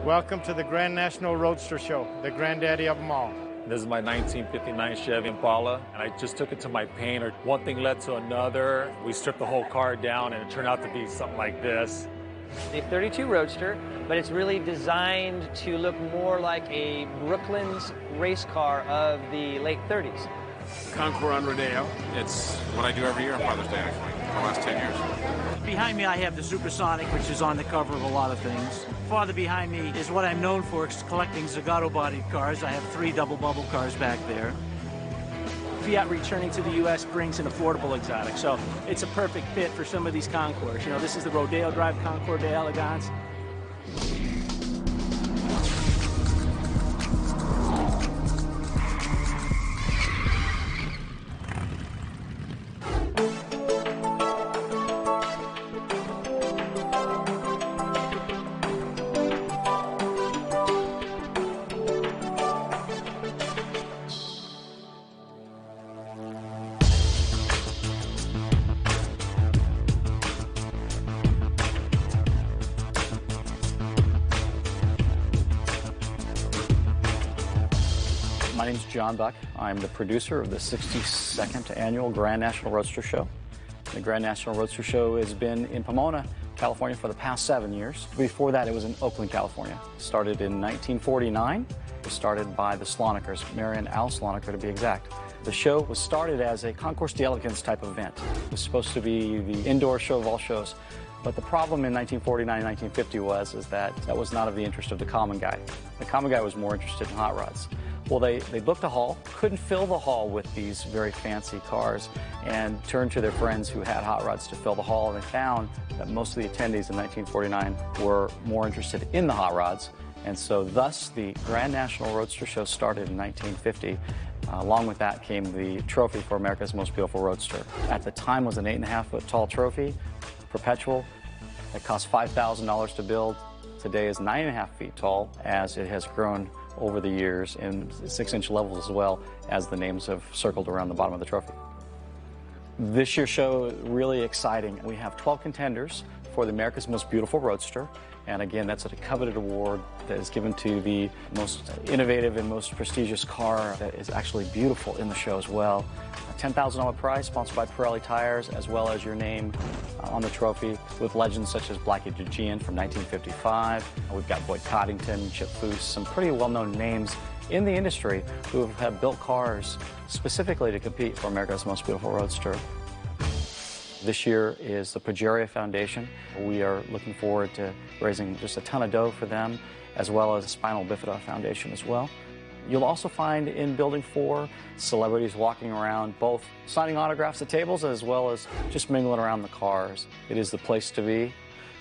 Welcome to the Grand National Roadster Show, the granddaddy of them all. This is my 1959 Chevy Impala, and I just took it to my painter. One thing led to another. We stripped the whole car down, and it turned out to be something like this. The 32 Roadster, but it's really designed to look more like a Brooklyn's race car of the late 30s. Concours on Rodeo. It's what I do every year on Father's Day, actually, for the last 10 years. Behind me, I have the Supersonic, which is on the cover of a lot of things. Farther behind me is what I'm known for, collecting Zagato-bodied cars. I have 3 double bubble cars back there. Fiat returning to the U.S. brings an affordable exotic, so it's a perfect fit for some of these concours. You know, this is the Rodeo Drive Concours d'Elegance. My name is John Buck. I'm the producer of the 62nd Annual Grand National Roadster Show. The Grand National Roadster Show has been in Pomona, California for the past 7 years. Before that, it was in Oakland, California. Started in 1949. It was started by the Slonekers, Mary and Al Sloneker to be exact. The show was started as a Concours d'Elegance type event. It was supposed to be the indoor show of all shows. But the problem in 1949 and 1950 was that was not of the interest of the common guy. The common guy was more interested in hot rods. Well, they booked a hall, couldn't fill the hall with these very fancy cars, and turned to their friends who had hot rods to fill the hall, and they found that most of the attendees in 1949 were more interested in the hot rods, and so thus the Grand National Roadster Show started in 1950. Along with that came the trophy for America's Most Beautiful Roadster. At the time was an 8.5-foot tall trophy, perpetual. It cost $5,000 to build. Today is 9.5 feet tall, as it has grown over the years in 6-inch levels as well, as the names have circled around the bottom of the trophy. This year's show is really exciting. We have 12 contenders for the America's Most Beautiful Roadster, and again, that's a coveted award that is given to the most innovative and most prestigious car that is actually beautiful in the show as well. A $10,000 prize sponsored by Pirelli Tires, as well as your name on the trophy, with legends such as Blackie DeGean from 1955. We've got Boyd Coddington, Chip Foose, some pretty well-known names in the industry who have built cars specifically to compete for America's Most Beautiful Roadster. This year is the Progeria Foundation. We are looking forward to raising just a ton of dough for them, as well as the Spinal Bifida Foundation as well. You'll also find in Building 4 celebrities walking around, both signing autographs at tables as well as just mingling around the cars. It is the place to be.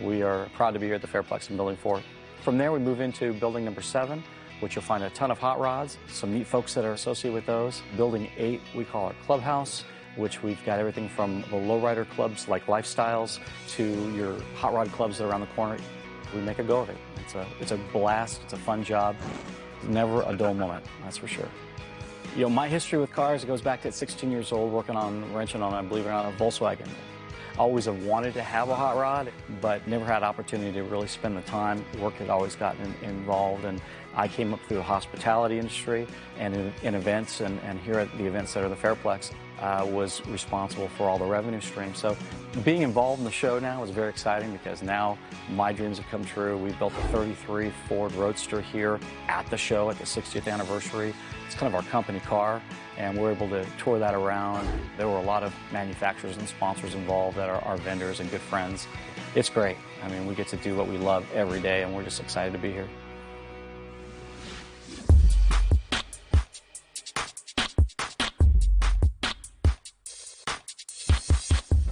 We are proud to be here at the Fairplex in Building 4. From there, we move into Building number 7, which you'll find a ton of hot rods, some neat folks that are associated with those. Building 8, we call our clubhouse, which we've got everything from the lowrider clubs like Lifestyles to your hot rod clubs that are around the corner. We make a go of it. It's a blast. It's a fun job. Never a dull moment, that's for sure. You know, my history with cars goes back to 16 years old, wrenching on, I believe it or not, a Volkswagen. I always have wanted to have a hot rod, but never had opportunity to really spend the time. Work had always gotten involved, and I came up through the hospitality industry and in events, and here at the events that are the Fairplex, was responsible for all the revenue streams. So being involved in the show now is very exciting, because now my dreams have come true. We built a 33 Ford Roadster here at the show at the 60th anniversary. It's kind of our company car, and we're able to tour that around. There were a lot of manufacturers and sponsors involved that are our vendors and good friends. It's great. I mean, we get to do what we love every day, and we're just excited to be here.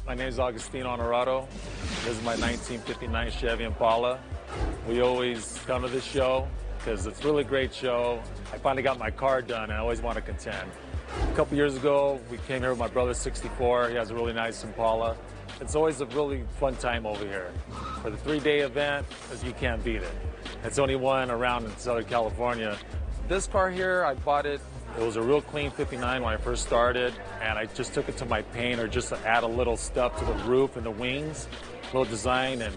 My name is Agustin Honorado. This is my 1959 Chevy Impala. We always come to this show because it's a really great show. I finally got my car done, and I always want to contend. A couple years ago, we came here with my brother, 64. He has a really nice Impala. It's always a really fun time over here. For the 3-day event, you can't beat it. It's the only one around in Southern California. This car here, I bought it. It was a real clean 59 when I first started, and I just took it to my painter just to add a little stuff to the roof and the wings, a little design, and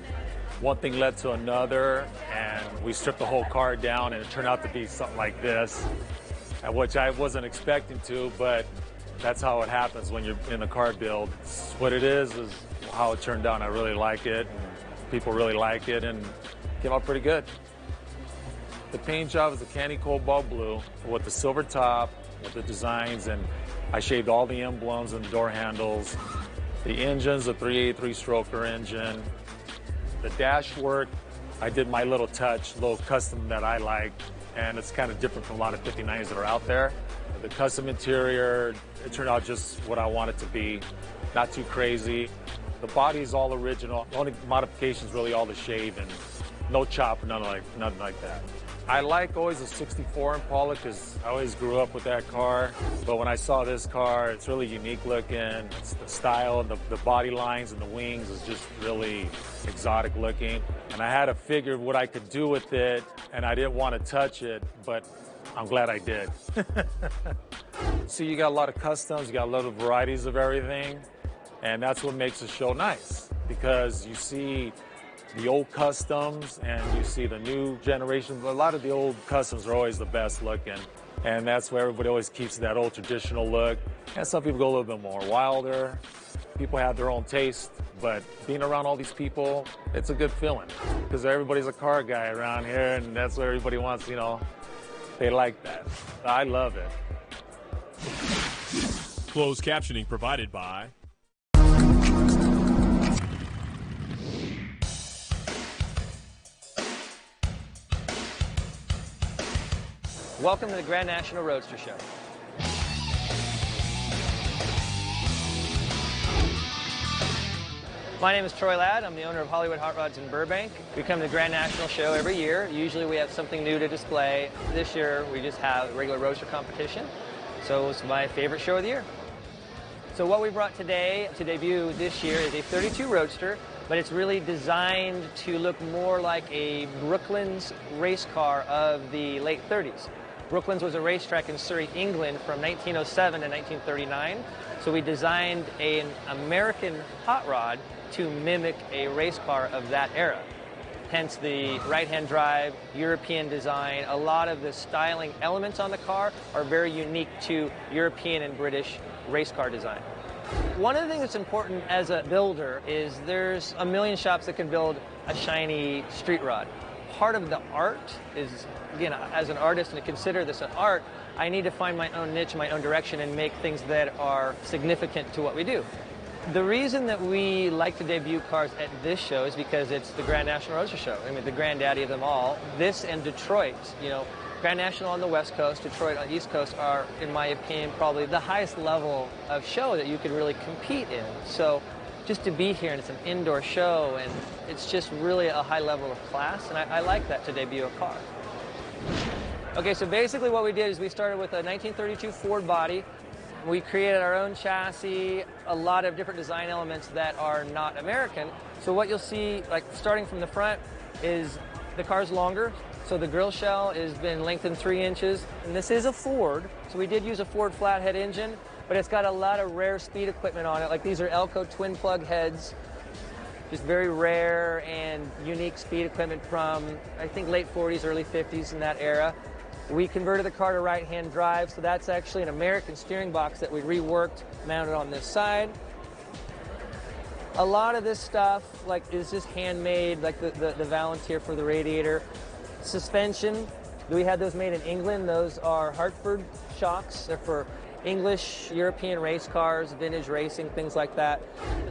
one thing led to another, and we stripped the whole car down, and it turned out to be something like this, which I wasn't expecting to, but that's how it happens when you're in the car build. What it is how it turned out. I really like it, and people really like it, and it came out pretty good. The paint job is a candy cobalt blue with the silver top, with the designs, and I shaved all the emblems and the door handles. The engine's a 383 stroker engine. The dash work, I did my little touch, little custom that I like, and it's kind of different from a lot of 59s that are out there. The custom interior, it turned out just what I want it to be, not too crazy. The body's all original. The only modification is really all the shave and no chop, nothing like that. I like always a 64 Impala because I always grew up with that car. But when I saw this car, it's really unique looking. It's the style, the body lines and the wings is just really exotic looking. And I had to figure what I could do with it, and I didn't want to touch it, but I'm glad I did. So you got a lot of customs, you got a lot of varieties of everything, and that's what makes the show nice, because you see the old customs and you see the new generation. A lot of the old customs are always the best looking, and that's where everybody always keeps that old traditional look. And some people go a little bit more wilder. People have their own taste, but being around all these people, it's a good feeling, because everybody's a car guy around here, and that's what everybody wants, you know. They like that. I love it. Closed captioning provided by Welcome to the Grand National Roadster Show. My name is Troy Ladd. I'm the owner of Hollywood Hot Rods in Burbank. We come to the Grand National Show every year. Usually we have something new to display. This year we just have a regular roadster competition. So it's my favorite show of the year. So what we brought today to debut this year is a 32 Roadster, but it's really designed to look more like a Brooklands race car of the late 30s. Brooklands was a racetrack in Surrey, England from 1907 to 1939. So we designed an American hot rod to mimic a race car of that era. Hence the right-hand drive, European design. A lot of the styling elements on the car are very unique to European and British race car design. One of the things that's important as a builder is there's a million shops that can build a shiny street rod. Part of the art is, again, as an artist, and to consider this an art, I need to find my own niche, my own direction, and make things that are significant to what we do. The reason that we like to debut cars at this show is because it's the Grand National Roadster Show. I mean, the granddaddy of them all. This and Detroit, you know, Grand National on the West Coast, Detroit on the East Coast are, in my opinion, probably the highest level of show that you could really compete in. So just to be here, and it's an indoor show, and it's just really a high level of class, and I like that to debut a car. Okay, so basically what we did is we started with a 1932 Ford body. We created our own chassis, a lot of different design elements that are not American. So what you'll see, like starting from the front, is the car's longer. So the grill shell has been lengthened 3 inches, and this is a Ford. So we did use a Ford flathead engine, but it's got a lot of rare speed equipment on it. Like these are Elco twin plug heads, just very rare and unique speed equipment from, I think, late 40s, early 50s in that era. We converted the car to right-hand drive, so that's actually an American steering box that we reworked, mounted on this side. A lot of this stuff is just handmade, like the valance here for the radiator. Suspension, we had those made in England. Those are Hartford shocks. They're for English, European race cars, vintage racing, things like that.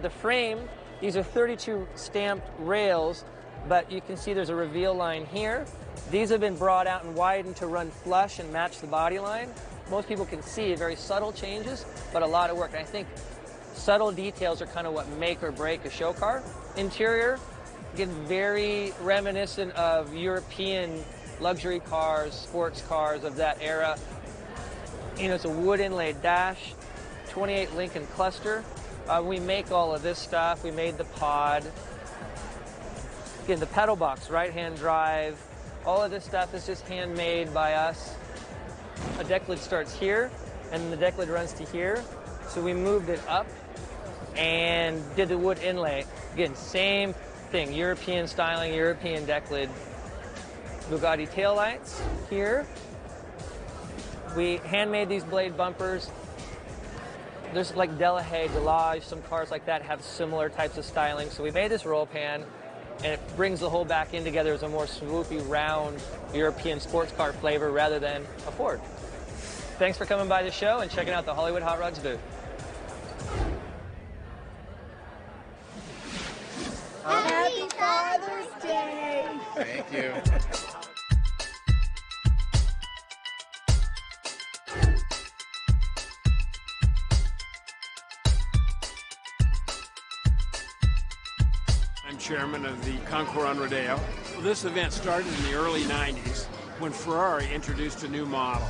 The frame, these are 32 stamped rails, but you can see there's a reveal line here. These have been brought out and widened to run flush and match the body line. Most people can see very subtle changes, but a lot of work. And I think subtle details are kind of what make or break a show car. Interior, again, very reminiscent of European luxury cars, sports cars of that era. You know, it's a wood inlaid dash, 28 Lincoln cluster. We make all of this stuff. We made the pod. Again, the pedal box, right-hand drive. All of this stuff is just handmade by us. A deck lid starts here, and the deck lid runs to here. So we moved it up and did the wood inlay. Again, same thing. European styling, European deck lid Bugatti taillights here. We handmade these blade bumpers. There's like Delahaye, Delage, some cars like that have similar types of styling. So we made this roll pan, and it brings the whole back end together as a more swoopy, round European sports car flavor rather than a Ford. Thanks for coming by the show and checking out the Hollywood Hot Rods booth. Happy Father's Day! Thank you. I'm chairman of the Concours on Rodeo. This event started in the early 90s when Ferrari introduced a new model.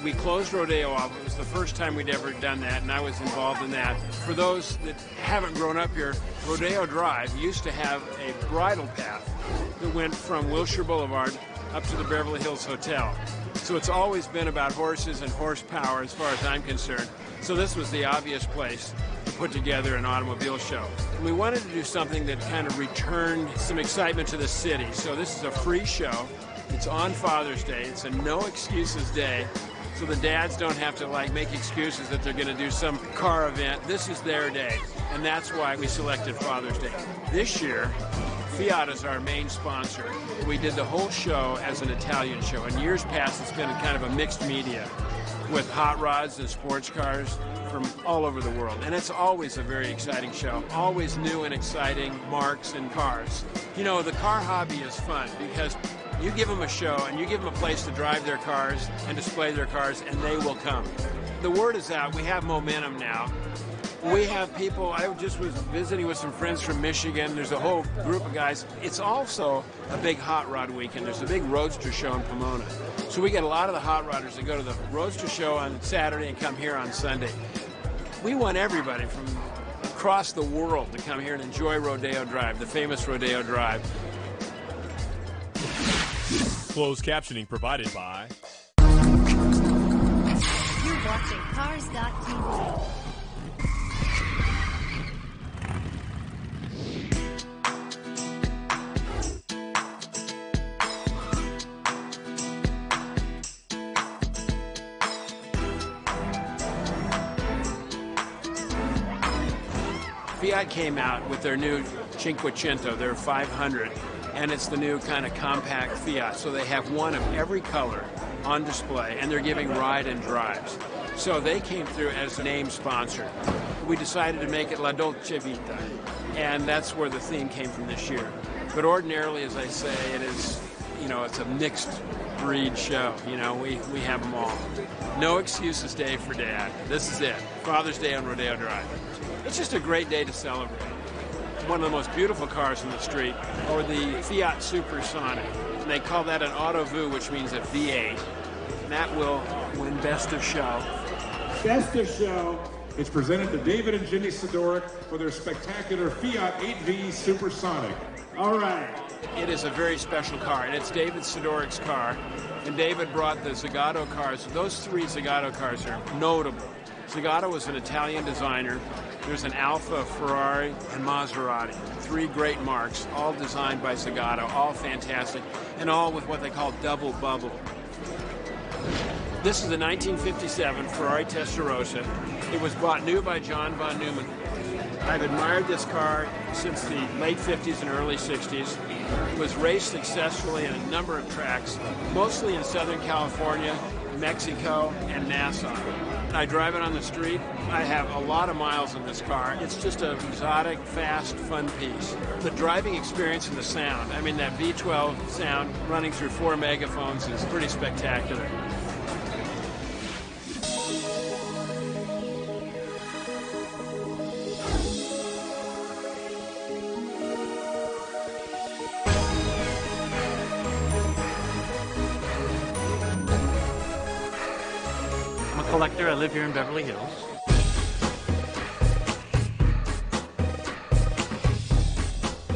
We closed Rodeo off. It was the first time we'd ever done that, and I was involved in that. For those that haven't grown up here, Rodeo Drive used to have a bridle path that went from Wilshire Boulevard up to the Beverly Hills Hotel. So it's always been about horses and horsepower as far as I'm concerned. So this was the obvious place to put together an automobile show. And we wanted to do something that kind of returned some excitement to the city. So this is a free show. It's on Father's Day. It's a no excuses day. So the dads don't have to make excuses that they're going to do some car event. This is their day, and that's why we selected Father's Day. This year, Fiat is our main sponsor. We did the whole show as an Italian show. In years past, it's been kind of a mixed media with hot rods and sports cars from all over the world. And it's always a very exciting show, always new and exciting marks and cars. You know, the car hobby is fun because you give them a show and you give them a place to drive their cars and display their cars, and they will come. The word is out. We have momentum now. We have people, I just was visiting with some friends from Michigan. There's a whole group of guys. It's also a big hot rod weekend. There's a big Roadster show in Pomona. So we get a lot of the hot rodders that go to the Roadster show on Saturday and come here on Sunday. We want everybody from across the world to come here and enjoy Rodeo Drive, the famous Rodeo Drive. Closed captioning provided by... You're watching Cars.tv. Fiat came out with their new Cinquecento, their 500, and it's the new kind of compact Fiat. So they have one of every color on display, and they're giving ride and drives. So they came through as a name sponsor. We decided to make it La Dolce Vita, and that's where the theme came from this year. But ordinarily, as I say, it is, you know, it's a mixed breed show. You know, we have them all. No excuses day for Dad. This is it. Father's Day on Rodeo Drive. It's just a great day to celebrate. One of the most beautiful cars in the street, or the Fiat Supersonic. And they call that an Auto Vu, which means a V8. And that will win Best of Show. Best of Show. It's presented to David and Ginny Sidoric for their spectacular Fiat 8V Supersonic. All right. It is a very special car, and it's David Sidoric's car. And David brought the Zagato cars. Those three Zagato cars are notable. Zagato was an Italian designer. There's an Alfa, Ferrari, and Maserati. Three great marks, all designed by Zagato, all fantastic, and all with what they call double bubble. This is the 1957 Ferrari Testarossa. It was bought new by John von Neumann. I've admired this car since the late 50s and early 60s. It was raced successfully in a number of tracks, mostly in Southern California, Mexico, and Nassau. I drive it on the street. I have a lot of miles in this car. It's just an exotic, fast, fun piece. The driving experience and the sound, I mean, that V12 sound running through 4 megaphones is pretty spectacular. Collector. I live here in Beverly Hills.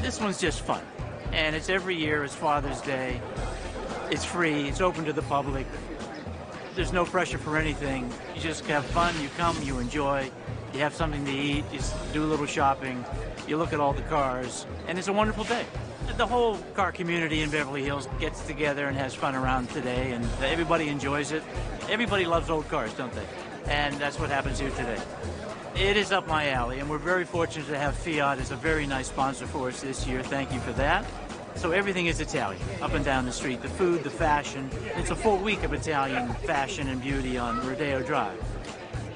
This one's just fun, and it's every year. It's Father's Day. It's free. It's open to the public. There's no pressure for anything. You just have fun, you come, you enjoy, you have something to eat, you do a little shopping, you look at all the cars, and it's a wonderful day. The whole car community in Beverly Hills gets together and has fun around today, and everybody enjoys it. Everybody loves old cars, don't they? And that's what happens here today. It is up my alley, and we're very fortunate to have Fiat as a very nice sponsor for us this year. Thank you for that. So everything is Italian, up and down the street. The food, the fashion. It's a full week of Italian fashion and beauty on Rodeo Drive.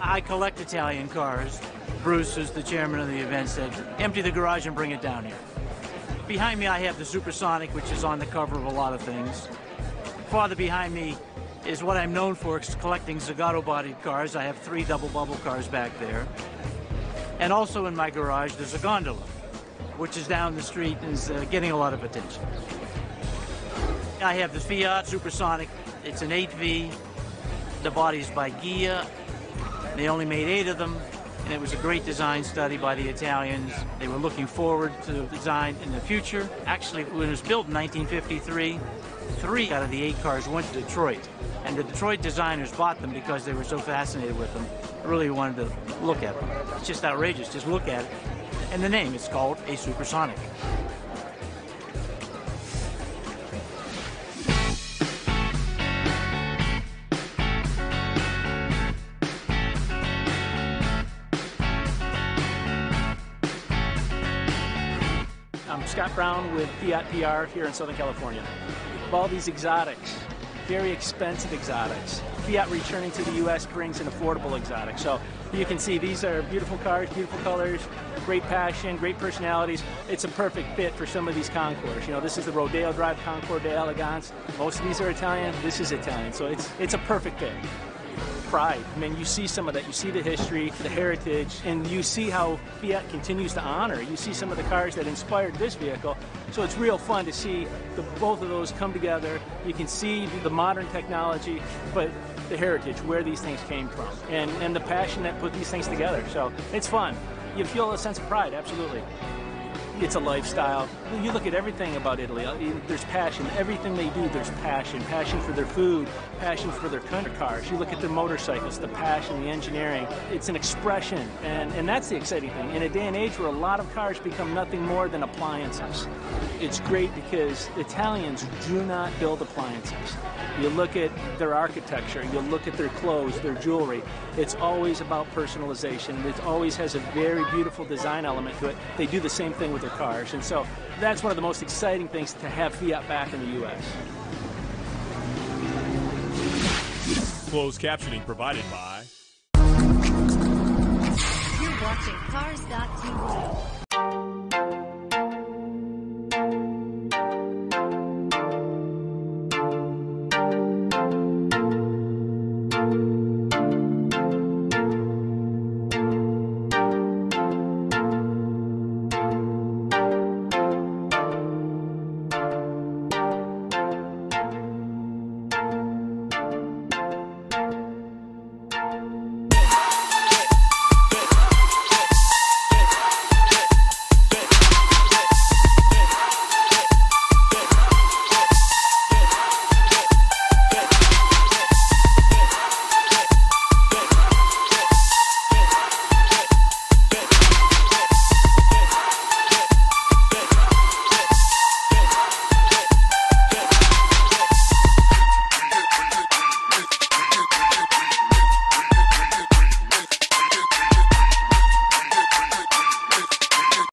I collect Italian cars. Bruce, who's the chairman of the event, said, empty the garage and bring it down here. Behind me, I have the Supersonic, which is on the cover of a lot of things. Farther behind me is what I'm known for, collecting Zagato-bodied cars. I have 3 double bubble cars back there. And also in my garage, there's a gondola, which is down the street and is getting a lot of attention. I have the Fiat Supersonic. It's an 8V. The body's by Ghia. They only made 8 of them, and it was a great design study by the Italians. They were looking forward to design in the future. Actually, when it was built in 1953, 3 out of the 8 cars went to Detroit, and the Detroit designers bought them because they were so fascinated with them. They really wanted to look at them. It's just outrageous. Just look at it. And the name is called a Supersonic. I'm Scott Brown with Fiat PR here in Southern California. Of all these exotics, very expensive exotics, Fiat returning to the U.S. brings an affordable exotic. So you can see these are beautiful cars, beautiful colors, great passion, great personalities. It's a perfect fit for some of these Concours. You know, this is the Rodeo Drive Concours de Elegance. Most of these are Italian. This is Italian. So it's a perfect fit. Pride. I mean, you see some of that. You see the history, the heritage, and you see how Fiat continues to honor. You see some of the cars that inspired this vehicle. So it's real fun to see both of those come together. You can see the modern technology, but the heritage, where these things came from, and the passion that put these things together. So it's fun. You feel a sense of pride, absolutely. It's a lifestyle. You look at everything about Italy, there's passion. Everything they do, there's passion. Passion for their food, passion for their country cars. You look at their motorcycles, the passion, the engineering. It's an expression, and that's the exciting thing. In a day and age where a lot of cars become nothing more than appliances, it's great because Italians do not build appliances. You look at their architecture, you look at their clothes, their jewelry. It's always about personalization. It always has a very beautiful design element to it. They do the same thing with their cars. And so that's one of the most exciting things to have Fiat back in the U.S. Closed captioning provided by... You're watching Cars.tv.